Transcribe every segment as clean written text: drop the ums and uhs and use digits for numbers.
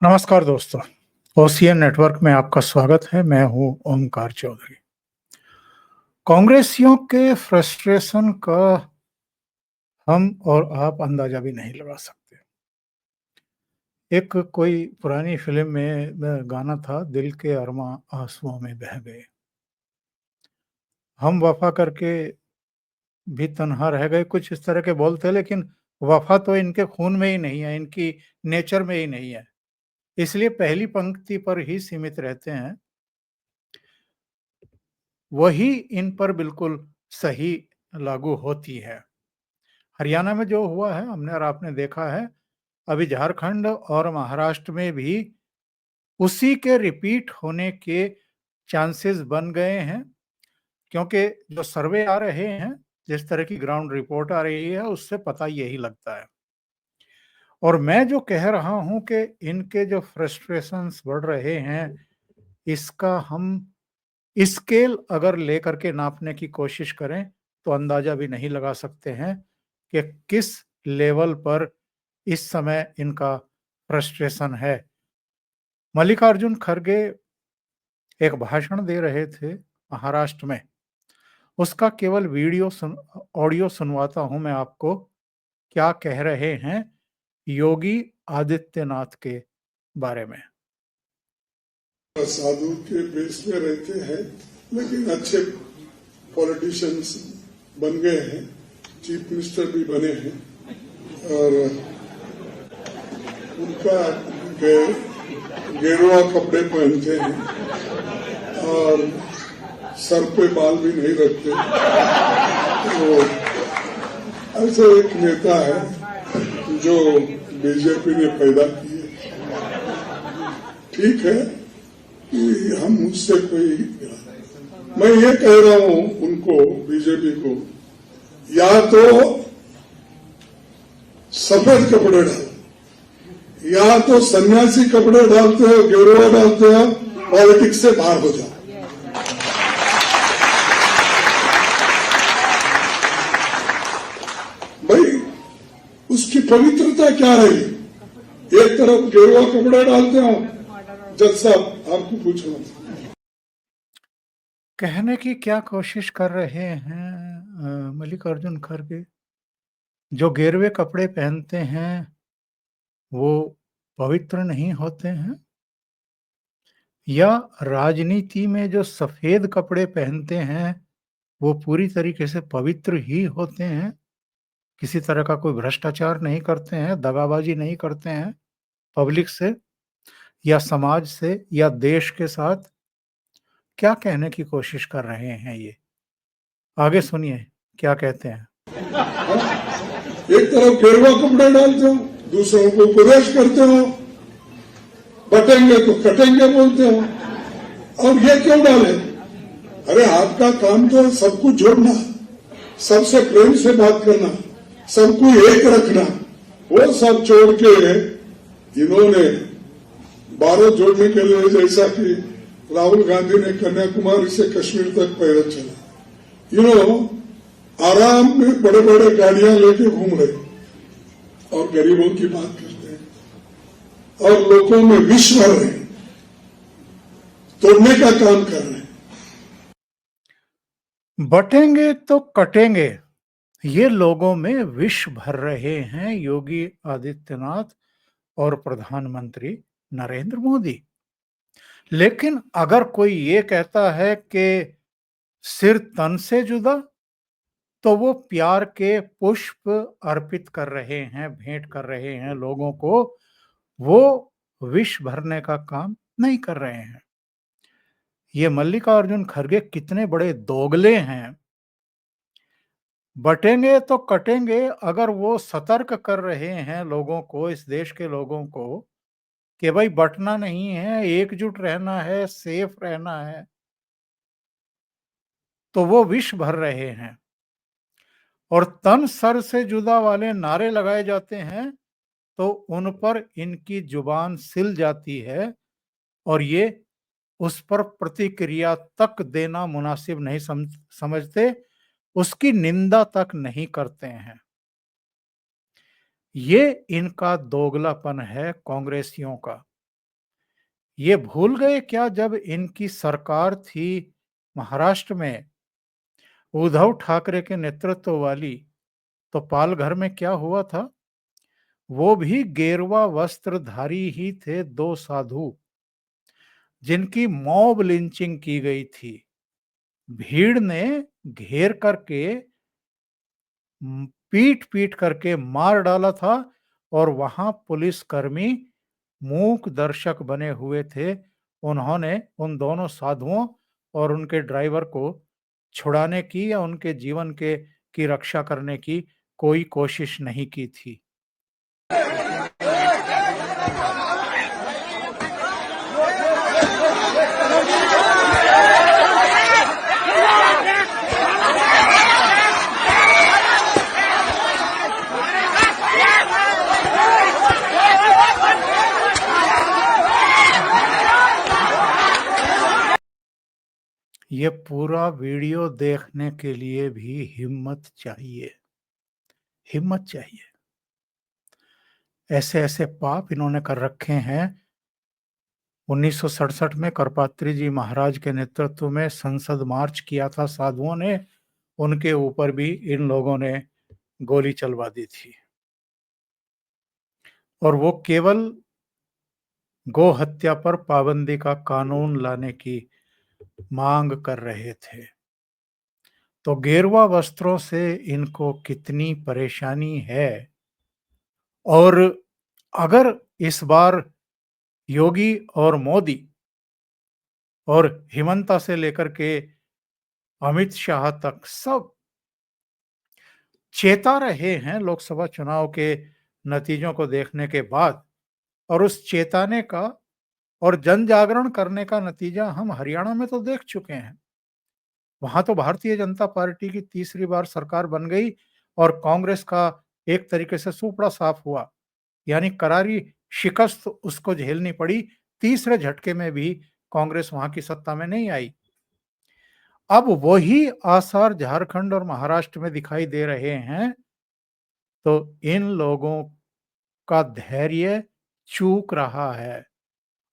नमस्कार दोस्तों, OCN network में आपका स्वागत है। मैं हूं ओमकार चौधरी। कांग्रेसियों के फ्रस्ट्रेशन का हम और आप अंदाजा भी नहीं लगा सकते। एक कोई पुरानी फिल्म में गाना था, दिल के अरमां आंसुओं में बह गए। हम वफा करके भी तन्हा रह गए, कुछ इस तरह के बोल थे, लेकिन वफा तो इनके खून में ही नहीं है, इनकी नेचर में ही नहीं है। इसलिए पहली पंक्ति पर ही सीमित रहते हैं। वही इन पर बिल्कुल सही लागू होती है। हरियाणा में जो हुआ है हमने और आपने देखा है, अभी झारखंड और महाराष्ट्र में भी उसी के रिपीट होने के चांसेस बन गए हैं, क्योंकि जो सर्वे आ रहे हैं, जिस तरह की ग्राउंड रिपोर्ट आ रही है, उससे पता यही लगता है। और मैं जो कह रहा हूं कि इनके जो फ्रस्ट्रेशंस बढ़ रहे हैं, इसका हम स्केल अगर लेकर के नापने की कोशिश करें तो अंदाजा भी नहीं लगा सकते हैं कि किस लेवल पर इस समय इनका फ्रस्ट्रेशन है। मल्लिकार्जुन खड़गे एक भाषण दे रहे थे महाराष्ट्र में। उसका केवल ऑडियो सुनवाता हूं मैं आपको, क्या कह रहे हैं योगी आदित्यनाथ के बारे में। साधु के बेस में रहते हैं, लेकिन अच्छे पॉलिटिशियंस बन गए हैं, चीफ मिनिस्टर भी बने हैं। और उनका गेरुआ कपड़े पहनते हैं और सर पे बाल भी नहीं रखते। तो ऐसे एक नेता है जो बीजेपी ने पैदा किए। ठीक है कि हम उससे कोई, मैं ये कह रहा हूं उनको, बीजेपी को, या तो सफेद कपड़े डालो, या तो सन्यासी कपड़े डालते हो, गेरुआ डालते हो, पॉलिटिक्स से बाहर हो जाओ। भाई उसकी पवित्रता क्या रही? एक तरफ गेरुआ कपड़े डालते हो। जज साहब आपको पूछना, कहने की क्या कोशिश कर रहे हैं मल्लिकार्जुन खड़गे? जो गेरुए कपड़े पहनते हैं वो पवित्र नहीं होते हैं, या राजनीति में जो सफेद कपड़े पहनते हैं वो पूरी तरीके से पवित्र ही होते हैं, किसी तरह का कोई भ्रष्टाचार नहीं करते हैं, दगाबाजी नहीं करते हैं पब्लिक से या समाज से या देश के साथ? क्या कहने की कोशिश कर रहे हैं ये? आगे सुनिए क्या कहते हैं। एक तरफ गेरुआ कपड़े डालते हो, दूसरों को उपदेश करते हो, बटेंगे तो कटेंगे बोलते हो। और ये क्यों डाले? अरे आपका काम तो सब कुछ जोड़ना, सबसे प्रेम से बात करना, सबको एक रखना। वो सब छोड़ के इन्होंने 12 जोड़ने के लिए, जैसा कि राहुल गांधी ने कन्याकुमारी से कश्मीर तक पैदल चला, आराम में बड़े बड़े गाड़ियां लेके घूम रहे और गरीबों की बात करते हैं और लोगों में विष भर रहे हैं, तोड़ने का काम कर रहे हैं। बटेंगे तो कटेंगे, ये लोगों में विष भर रहे हैं योगी आदित्यनाथ और प्रधानमंत्री नरेंद्र मोदी। लेकिन अगर कोई ये कहता है कि सिर तन से जुदा, तो वो प्यार के पुष्प अर्पित कर रहे हैं, भेंट कर रहे हैं लोगों को, वो विष भरने का काम नहीं कर रहे हैं। ये मल्लिकार्जुन खड़गे कितने बड़े दोगले हैं। बटेंगे तो कटेंगे, अगर वो सतर्क कर रहे हैं लोगों को, इस देश के लोगों को, कि भाई बटना नहीं है, एकजुट रहना है, सेफ रहना है, तो वो विष भर रहे हैं। और तन सर से जुदा वाले नारे लगाए जाते हैं तो उन पर इनकी जुबान सिल जाती है और ये उस पर प्रतिक्रिया तक देना मुनासिब नहीं समझते, उसकी निंदा तक नहीं करते हैं। ये इनका दोगलापन है कांग्रेसियों का। ये भूल गए क्या जब इनकी सरकार थी महाराष्ट्र में उद्धव ठाकरे के नेतृत्व वाली, तो पालघर में क्या हुआ था? वो भी गेरुआ वस्त्रधारी ही थे, 2 साधु, जिनकी मॉब लिंचिंग की गई थी। भीड़ ने घेर करके पीट-पीट करके मार डाला था और वहां पुलिसकर्मी मूक दर्शक बने हुए थे। उन्होंने उन दोनों साधुओं और उनके ड्राइवर को छुड़ाने की या उनके जीवन के की रक्षा करने की कोई कोशिश नहीं की थी। ये पूरा वीडियो देखने के लिए भी हिम्मत चाहिए, हिम्मत चाहिए। ऐसे-ऐसे पाप इन्होंने कर रखे हैं। 1967 में करपात्री जी महाराज के नेतृत्व में संसद मार्च किया था साधुओं ने, उनके ऊपर भी इन लोगों ने गोली चलवा दी थी। और वो केवल गो हत्या पर पाबंदी का कानून लाने की मांग कर रहे थे। तो गेरुआ वस्त्रों से इनको कितनी परेशानी है। और अगर इस बार योगी और मोदी और हिमंता से लेकर के अमित शाह तक सब चेता रहे हैं लोकसभा चुनाव के नतीजों को देखने के बाद, और उस चेताने का और जन जागरण करने का नतीजा हम हरियाणा में तो देख चुके हैं। वहां तो भारतीय जनता पार्टी की तीसरी बार सरकार बन गई और कांग्रेस का एक तरीके से सुपड़ा साफ हुआ, यानी करारी शिकस्त उसको झेलनी पड़ी। तीसरे झटके में भी कांग्रेस वहां की सत्ता में नहीं आई। अब वही आसार झारखंड और महाराष्ट्र में दिखाई दे रहे हैं। तो इन लोगों का धैर्य चूक रहा है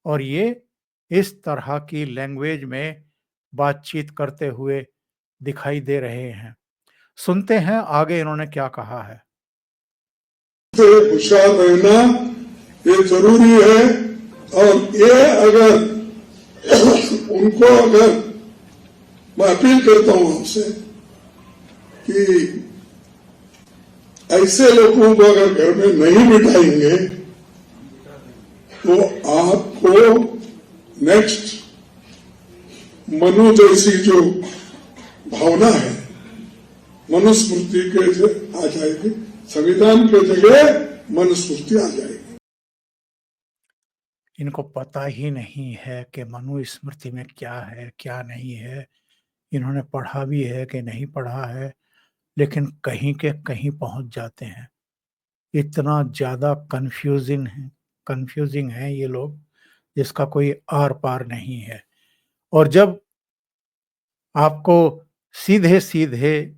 और ये इस तरह की लैंग्वेज में बातचीत करते हुए दिखाई दे रहे हैं। सुनते हैं आगे इन्होंने क्या कहा है। से होशियार रहना ये जरूरी है। और ये अगर उनको अगर मैं अपील करता हूं आपसे कि ऐसे लोगों को अगर घर में नहीं बिठाएंगे तो आपको नेक्स्ट मनु जैसी जो भावना है मनुस्मृति के आ जाएगी, संविधान के जगह मनुस्मृति आ जाएगी। इनको पता ही नहीं है कि मनुस्मृति में क्या है क्या नहीं है। इन्होंने पढ़ा भी है कि नहीं पढ़ा है, लेकिन कहीं के कहीं पहुंच जाते हैं। इतना ज्यादा कंफ्यूजिंग है ये लोग, जिसका कोई आर पार नहीं है। और जब आपको सीधे सीधे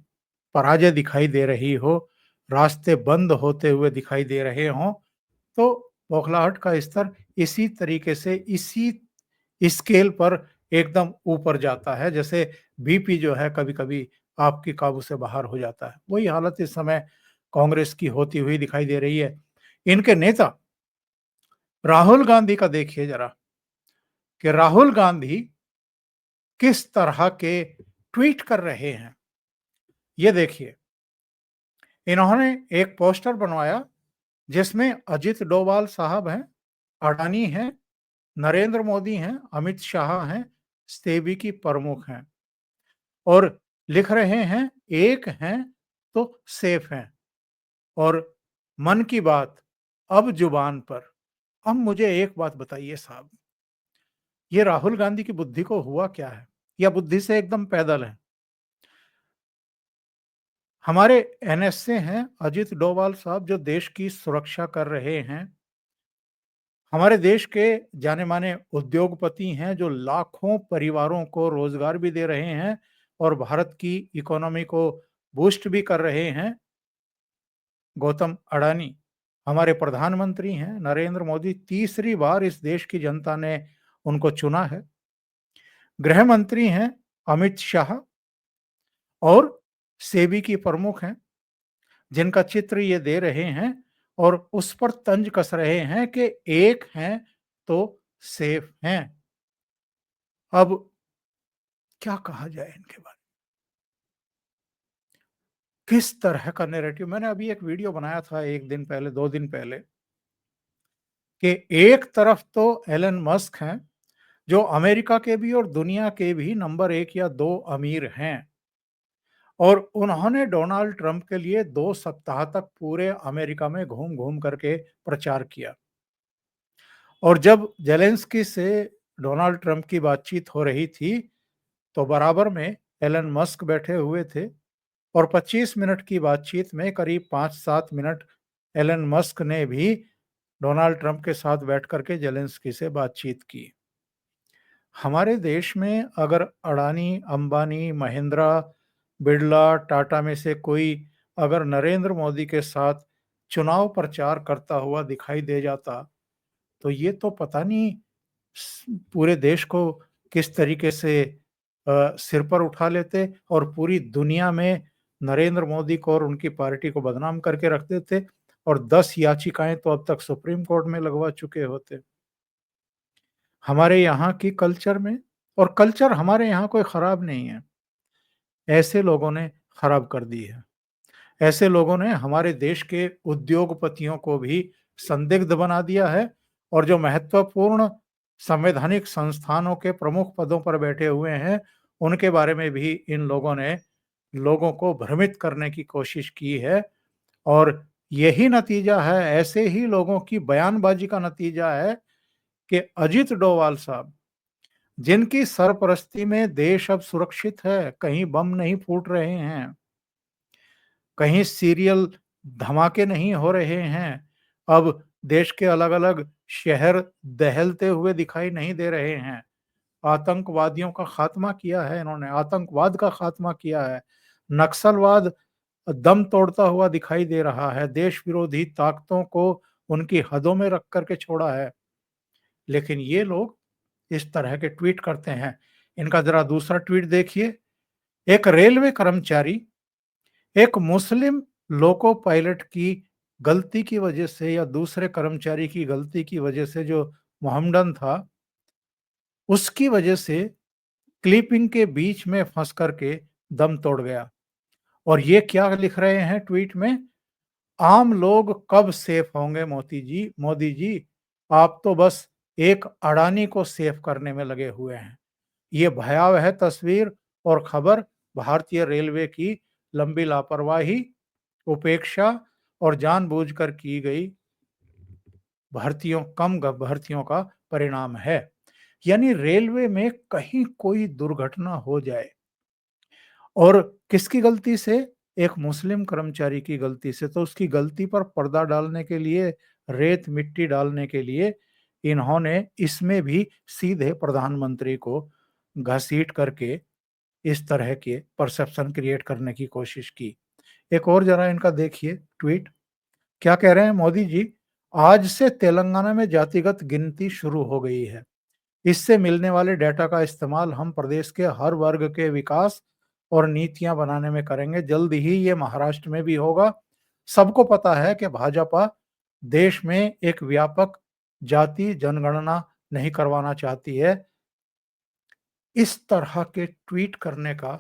पराजय दिखाई दे रही हो, रास्ते बंद होते हुए दिखाई दे रहे हों, तो बौखलाहट का स्तर इसी तरीके से इसी स्केल पर एकदम ऊपर जाता है, जैसे बीपी जो है कभी-कभी आपकी काबू से बाहर हो जाता है। वही हालत इस समय कांग्रेस की होती हुई दिखाई दे रही है। इनके नेता राहुल गांधी का देखिए जरा कि राहुल गांधी किस तरह के ट्वीट कर रहे हैं। ये देखिए, इन्होंने एक पोस्टर बनवाया जिसमें अजित डोभाल साहब हैं, अडानी हैं, नरेंद्र मोदी हैं, अमित शाह हैं, सेबी की प्रमुख हैं और लिख रहे हैं एक हैं तो सेफ हैं। और मन की बात अब जुबान पर। अब मुझे एक बात बताइए साहब, ये राहुल गांधी की बुद्धि को हुआ क्या है या बुद्धि से एकदम पैदल है? हमारे एनएसए हैं अजित डोभाल साहब, जो देश की सुरक्षा कर रहे हैं। हमारे देश के जाने माने उद्योगपति हैं जो लाखों परिवारों को रोजगार भी दे रहे हैं और भारत की इकोनॉमी को बूस्ट भी कर रहे हैं। गौतम अडानी हमारे प्रधानमंत्री हैं, नरेंद्र मोदी, तीसरी बार इस देश की जनता ने उनको चुना है। गृह मंत्री हैं अमित शाह और सेबी की प्रमुख हैं, जिनका चित्र ये दे रहे हैं और उस पर तंज कस रहे हैं कि एक हैं तो सेफ हैं। अब क्या कहा जाए इनके बारे में? किस तरह का नैरेटिव? मैंने अभी एक वीडियो बनाया था 1 दिन पहले, 2 दिन पहले, कि एक तरफ तो एलन मस्क हैं, जो अमेरिका के भी और दुनिया के भी नंबर 1 या 2 अमीर हैं, और उन्होंने डोनाल्ड ट्रंप के लिए 2 सप्ताह तक पूरे अमेरिका में घूम-घूम करके प्रचार किया। और जब ज़ेलेंस्की से डोनाल्ड ट्रंप की बातचीत हो रही थी, तो बराबर में एलन मस्क बैठे हुए थे और 25 मिनट की बातचीत में करीब 5-7 मिनट एलन मस्क ने भी डोनाल्ड ट्रंप के साथ बैठ कर के ज़ेलेंस्की से बातचीत की। हमारे देश में अगर अडानी, अंबानी, महिंद्रा, बिड़ला, टाटा में से कोई अगर नरेंद्र मोदी के साथ चुनाव प्रचार करता हुआ दिखाई दे जाता, तो ये तो पता नहीं पूरे देश को किस तरीके से सिर पर उठा लेते और पूरी दुनिया में नरेंद्र मोदी को और उनकी पार्टी को बदनाम करके रख देते, और 10 याचिकाएं तो अब तक सुप्रीम कोर्ट में लगवा चुके होते। हमारे यहाँ की कल्चर में, और कल्चर हमारे यहाँ कोई खराब नहीं है, ऐसे लोगों ने खराब कर दी है। ऐसे लोगों ने हमारे देश के उद्योगपतियों को भी संदिग्ध बना दिया है, और जो महत्वपूर्ण संवैधानिक संस्थानों के प्रमुख पदों पर बैठे हुए हैं, उनके बारे में भी इन लोगों ने लोगों को भ्रमित करने की कोशिश की है। और यही नतीजा है, ऐसे ही लोगों की बयानबाजी का नतीजा है कि अजित डोभाल साहब, जिनकी सरपरस्ती में देश अब सुरक्षित है, कहीं बम नहीं फूट रहे हैं, कहीं सीरियल धमाके नहीं हो रहे हैं, अब देश के अलग-अलग शहर दहलते हुए दिखाई नहीं दे रहे हैं। आतंकवादियों का खात्मा किया है इन्होंने, आतंकवाद का खात्मा किया है, नक्सलवाद दम तोड़ता हुआ दिखाई दे रहा है, देश विरोधी ताकतों को उनकी हदों में रख कर के छोड़ा है। लेकिन ये लोग इस तरह के ट्वीट करते हैं। इनका जरा दूसरा ट्वीट देखिए। एक रेलवे कर्मचारी एक मुस्लिम लोको पायलट की गलती की वजह से या दूसरे कर्मचारी की गलती की वजह से, जो मोहम्मडन था, उसकी वजह से क्लिपिंग के बीच में फंस करके दम तोड़ गया। और ये क्या लिख रहे हैं ट्वीट में? आम लोग कब सेफ होंगे मोदी जी, आप तो बस एक अडानी को सेफ करने में लगे हुए हैं। ये भयावह तस्वीर और खबर भारतीय रेलवे की लंबी लापरवाही, उपेक्षा और जानबूझकर की गई भर्तियों का परिणाम है। यानी रेलवे में कहीं कोई दुर्घटना हो जाए, और किसकी गलती से? एक मुस्लिम कर्मचारी की गलती से, तो उसकी गलती पर पर्दा डालने के लिए, रेत मिट्टी डालने के लिए इन्होंने इसमें भी सीधे प्रधानमंत्री को घसीट करके इस तरह के परसेप्शन क्रिएट करने की कोशिश की। एक और जरा इनका देखिए ट्वीट, क्या कह रहे हैं मोदी जी? आज से तेलंगाना में जातिगत गिनती शुरू हो गई है। इससे मिलने वाले डेटा का इस्तेमाल हम प्रदेश के हर वर्ग के विकास और नीतियां बनाने में करेंगे। जल्द ही ये महाराष्ट्र में भी होगा। सबको पता है कि भाजपा देश में एक व्यापक जाति जनगणना नहीं करवाना चाहती है। इस तरह के ट्वीट करने का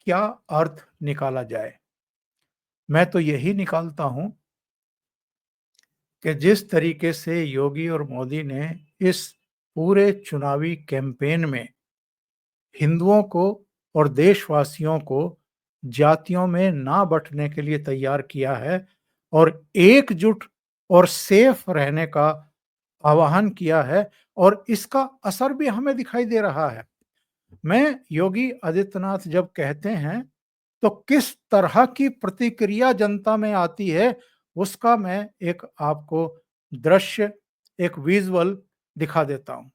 क्या अर्थ निकाला जाए? मैं तो यही निकालता हूं कि जिस तरीके से योगी और मोदी ने इस पूरे चुनावी कैंपेन में हिंदुओं को और देशवासियों को जातियों में ना बंटने के लिए तैयार किया है और एकजुट और सेफ रहने का आह्वान किया है, और इसका असर भी हमें दिखाई दे रहा है। मैं योगी आदित्यनाथ जब कहते हैं, तो किस तरह की प्रतिक्रिया जनता में आती है, उसका मैं एक आपको दृश्य, एक विजुअल दिखा देता हूं।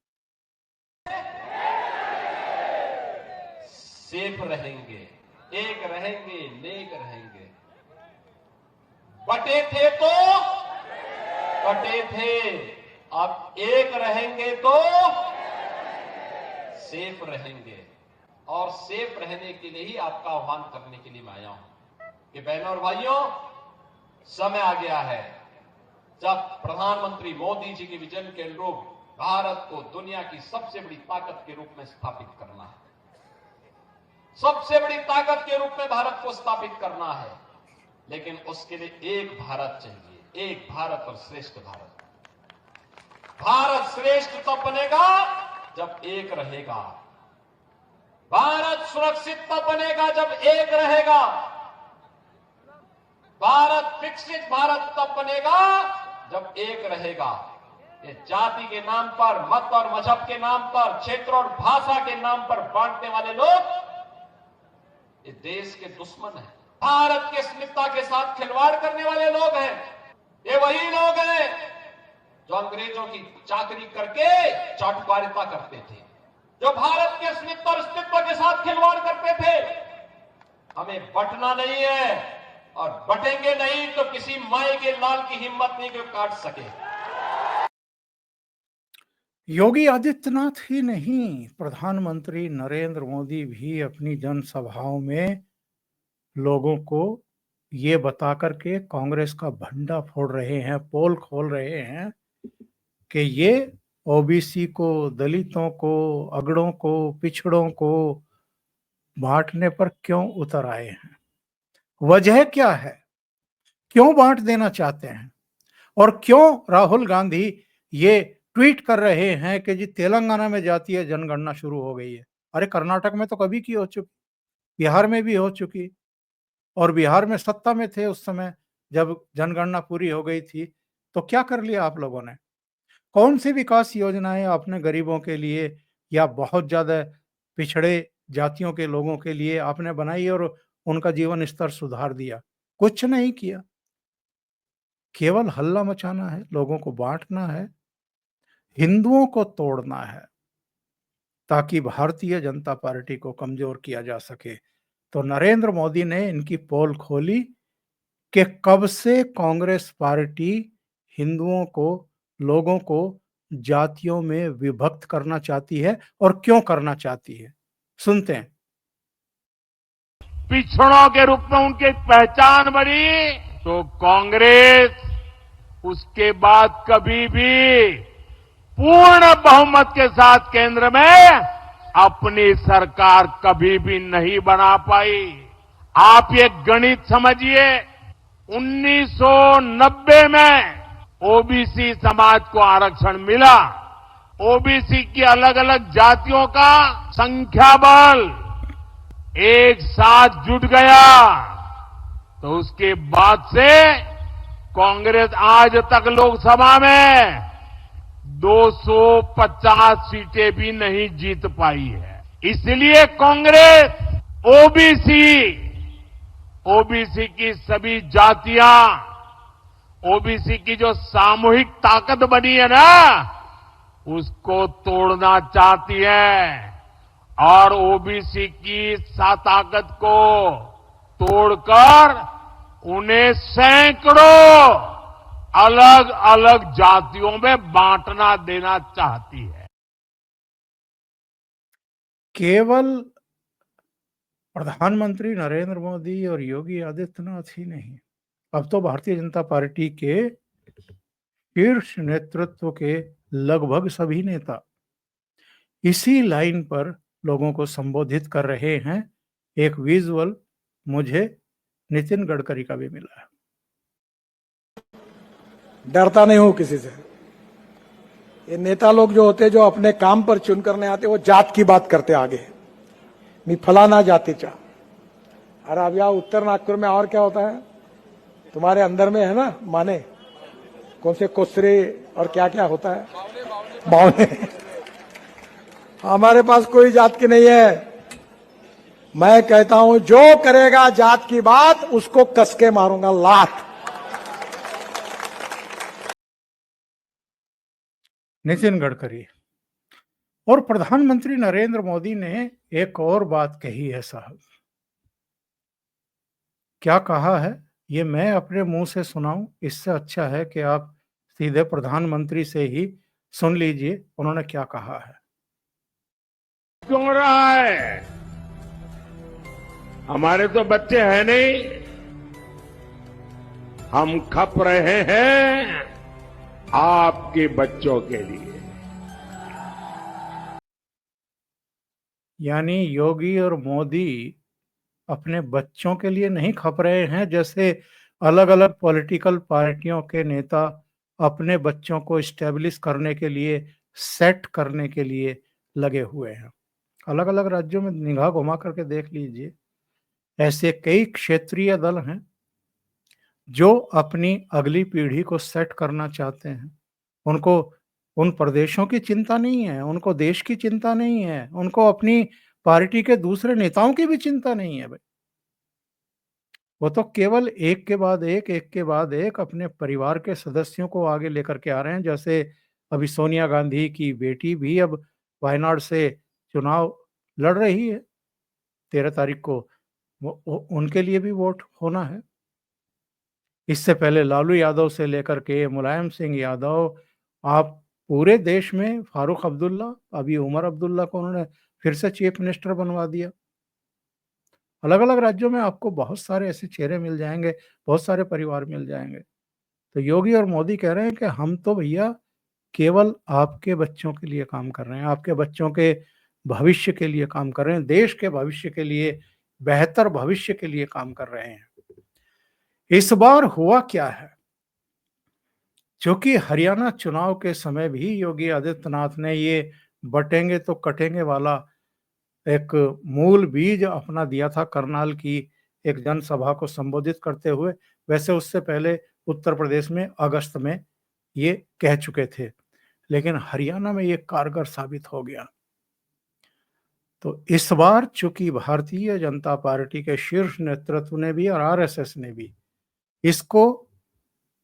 सेफ रहेंगे, एक रहेंगे, नेक रहेंगे। बटे थे तो कटे थे, अब एक रहेंगे तो सेफ रहेंगे। और सेफ रहने के लिए ही आपका आह्वान करने के लिए मैं आया हूं कि बहनों और भाइयों, समय आ गया है जब प्रधानमंत्री मोदी जी के विजन के अनुरूप भारत को दुनिया की सबसे बड़ी ताकत के रूप में स्थापित करना है। सबसे बड़ी ताकत के रूप में भारत को स्थापित करना है, लेकिन उसके लिए एक भारत चाहिए, एक भारत और श्रेष्ठ भारत। भारत श्रेष्ठ तब बनेगा जब एक रहेगा। भारत सुरक्षित तब बनेगा जब एक रहेगा। भारत विकसित भारत तब बनेगा जब एक रहेगा। ये जाति के नाम पर, मत और मजहब के नाम पर, क्षेत्र और भाषा के नाम पर बांटने वाले लोग ये देश के दुश्मन हैं। भारत के अस्मिता के साथ खिलवाड़ करने वाले लोग हैं। ये वही लोग हैं जो अंग्रेजों की चाकरी करके चाटुकारिता करते थे, जो भारत के अस्मिता और अस्तित्व के साथ खिलवाड़ करते थे। हमें बंटना नहीं है, और बटेंगे नहीं तो किसी माए के लाल की हिम्मत नहीं कि काट सके। योगी आदित्यनाथ ही नहीं, प्रधानमंत्री नरेंद्र मोदी भी अपनी जनसभाओं में लोगों को ये बता करके कांग्रेस का भंडा फोड़ रहे हैं, पोल खोल रहे हैं कि ये ओबीसी को, दलितों को, अगड़ों को, पिछड़ों को बांटने पर क्यों उतर आए हैं। वजह क्या है, क्यों बांट देना चाहते हैं, और क्यों राहुल गांधी ये ट्वीट कर रहे हैं कि जी तेलंगाना में जातीय जनगणना शुरू हो गई है। अरे कर्नाटक में तो कभी की हो चुकी, बिहार में भी हो चुकी, और बिहार में सत्ता में थे उस समय जब जनगणना पूरी हो गई थी। तो क्या कर लिया आप लोगों ने? कौन सी विकास योजनाएं आपने गरीबों के लिए या बहुत ज्यादा पिछड़े जातियों के लोगों के लिए आपने बनाई और उनका जीवन स्तर सुधार दिया? कुछ नहीं किया। केवल हल्ला मचाना है, लोगों को बांटना है, हिंदुओं को तोड़ना है ताकि भारतीय जनता पार्टी को कमजोर किया जा सके। तो नरेंद्र मोदी ने इनकी पोल खोली कि कब से कांग्रेस पार्टी हिंदुओं को, लोगों को जातियों में विभक्त करना चाहती है और क्यों करना चाहती है। सुनते हैं। पिछड़ों के रूप में उनकी पहचान बनी तो कांग्रेस उसके बाद कभी भी पूर्ण बहुमत के साथ केंद्र में अपनी सरकार कभी भी नहीं बना पाई। आप ये गणित समझिए, 1990 में ओबीसी समाज को आरक्षण मिला। ओबीसी की अलग अलग जातियों का संख्या बल एक साथ जुट गया, तो उसके बाद से कांग्रेस आज तक लोकसभा में 250 सीटें भी नहीं जीत पाई है। इसलिए कांग्रेस ओबीसी की सभी जातियां, ओबीसी की जो सामूहिक ताकत बनी है ना, उसको तोड़ना चाहती है और ओबीसी की ताकत को तोड़कर उन्हें सैकड़ों अलग अलग जातियों में बांटना देना चाहती है। केवल प्रधानमंत्री नरेंद्र मोदी और योगी आदित्यनाथ ही नहीं, अब तो भारतीय जनता पार्टी के शीर्ष नेतृत्व के लगभग सभी नेता इसी लाइन पर लोगों को संबोधित कर रहे हैं। एक विजुअल मुझे नितिन गडकरी का भी मिला है। डरता नहीं हूं किसी से। ये नेता लोग जो होते, जो अपने काम पर चुन करने आते, वो जात की बात करते आगे, मी फलाना जातीचा। अरे अब यहाँ उत्तर नागपुर में और क्या होता है, तुम्हारे अंदर में है ना माने, कौन से कोसरे और क्या क्या होता है, बावने। हमारे पास कोई जात की नहीं है। मैं कहता हूं जो करेगा जात की बात उसको कसके मारूंगा लात। नितिन गडकरी। और प्रधानमंत्री नरेंद्र मोदी ने एक और बात कही है साहब। क्या कहा है ये मैं अपने मुंह से सुनाऊं, इससे अच्छा है कि आप सीधे प्रधानमंत्री से ही सुन लीजिए उन्होंने क्या कहा है। क्यों रहा है? हमारे तो बच्चे हैं नहीं, हम खप रहे हैं आपके बच्चों के लिए। यानी योगी और मोदी अपने बच्चों के लिए नहीं खप रहे हैं, जैसे अलग अलग पॉलिटिकल पार्टियों के नेता अपने बच्चों को स्टेब्लिश करने के लिए, सेट करने के लिए लगे हुए हैं। अलग अलग राज्यों में निगाह घुमा करके देख लीजिए, ऐसे कई क्षेत्रीय दल हैं जो अपनी अगली पीढ़ी को सेट करना चाहते हैं। उनको उन प्रदेशों की चिंता नहीं है, उनको देश की चिंता नहीं है, उनको अपनी पार्टी के दूसरे नेताओं की भी चिंता नहीं है भाई। वो तो केवल एक के बाद एक के बाद एक अपने परिवार के सदस्यों को आगे लेकर के आ रहे हैं। जैसे अभी सोनिया गांधी की बेटी भी अब वायनाड से चुनाव लड़ रही है 13 तारीख को। वो उनके लिए भी वोट होना है। इससे पहले लालू यादव से लेकर के मुलायम सिंह यादव, आप पूरे देश में फारूक अब्दुल्ला, अभी उमर अब्दुल्ला को उन्होंने फिर से चीफ मिनिस्टर बनवा दिया। अलग अलग राज्यों में आपको बहुत सारे ऐसे चेहरे मिल जाएंगे, बहुत सारे परिवार मिल जाएंगे। तो योगी और मोदी कह रहे हैं कि हम तो भैया केवल आपके बच्चों के लिए काम कर रहे हैं, आपके बच्चों के भविष्य के लिए काम कर रहे हैं, देश के भविष्य के लिए, बेहतर भविष्य के लिए काम कर रहे हैं। इस बार हुआ क्या है, क्योंकि हरियाणा चुनाव के समय भी योगी आदित्यनाथ ने ये बटेंगे तो कटेंगे वाला एक मूल बीज अपना दिया था करनाल की एक जनसभा को संबोधित करते हुए। वैसे उससे पहले उत्तर प्रदेश में अगस्त में ये कह चुके थे, लेकिन हरियाणा में ये कारगर साबित हो गया। तो इस बार चूंकि भारतीय जनता पार्टी के शीर्ष नेतृत्व ने भी और आरएसएस ने भी इसको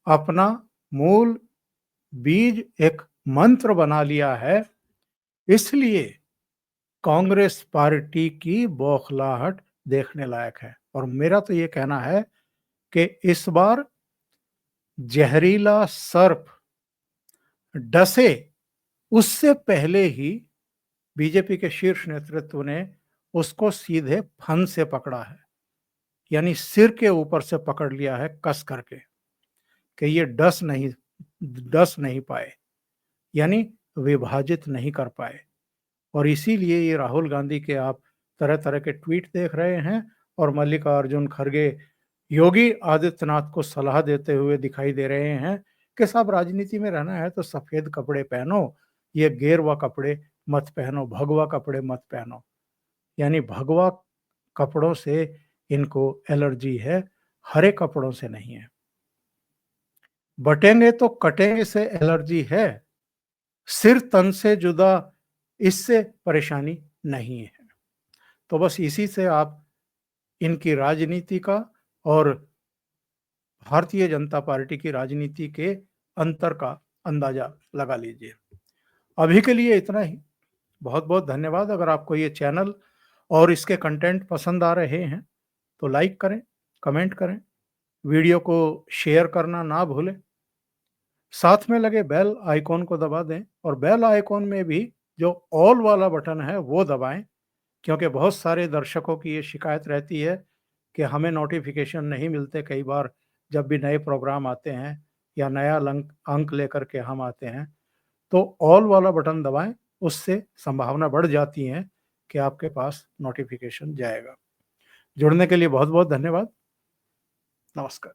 अपना मूल बीज एक मंत्र बना लिया है, इसलिए कांग्रेस पार्टी की बौखलाहट देखने लायक है। और मेरा तो ये कहना है कि इस बार जहरीला सर्प डसे उससे पहले ही बीजेपी के शीर्ष नेतृत्व ने उसको सीधे फन से पकड़ा है, यानी सिर के ऊपर से पकड़ लिया है कस करके कि ये डस नहीं पाए, यानी विभाजित नहीं कर पाए। और इसीलिए ये राहुल गांधी के आप तरह तरह के ट्वीट देख रहे हैं और मल्लिकार्जुन खड़गे योगी आदित्यनाथ को सलाह देते हुए दिखाई दे रहे हैं कि साहब राजनीति में रहना है तो सफेद कपड़े पहनो, ये गेरुआ कपड़े मत पहनो, भगवा कपड़े मत पहनो। यानी भगवा कपड़ों से इनको एलर्जी है, हरे कपड़ों से नहीं है। बटेंगे तो कटेंगे से एलर्जी है, सिर तन से जुदा इससे परेशानी नहीं है। तो बस इसी से आप इनकी राजनीति का और भारतीय जनता पार्टी की राजनीति के अंतर का अंदाजा लगा लीजिए। अभी के लिए इतना ही। बहुत बहुत धन्यवाद। अगर आपको ये चैनल और इसके कंटेंट पसंद आ रहे हैं तो लाइक करें, कमेंट करें, वीडियो को शेयर करना ना भूलें, साथ में लगे बेल आइकॉन को दबा दें और बेल आइकॉन में भी जो ऑल वाला बटन है वो दबाएं, क्योंकि बहुत सारे दर्शकों की ये शिकायत रहती है कि हमें नोटिफिकेशन नहीं मिलते कई बार जब भी नए प्रोग्राम आते हैं या नया अंक लेकर के हम आते हैं। तो ऑल वाला बटन दबाएं, उससे संभावना बढ़ जाती है कि आपके पास नोटिफिकेशन जाएगा। जुड़ने के लिए बहुत बहुत धन्यवाद। नमस्कार।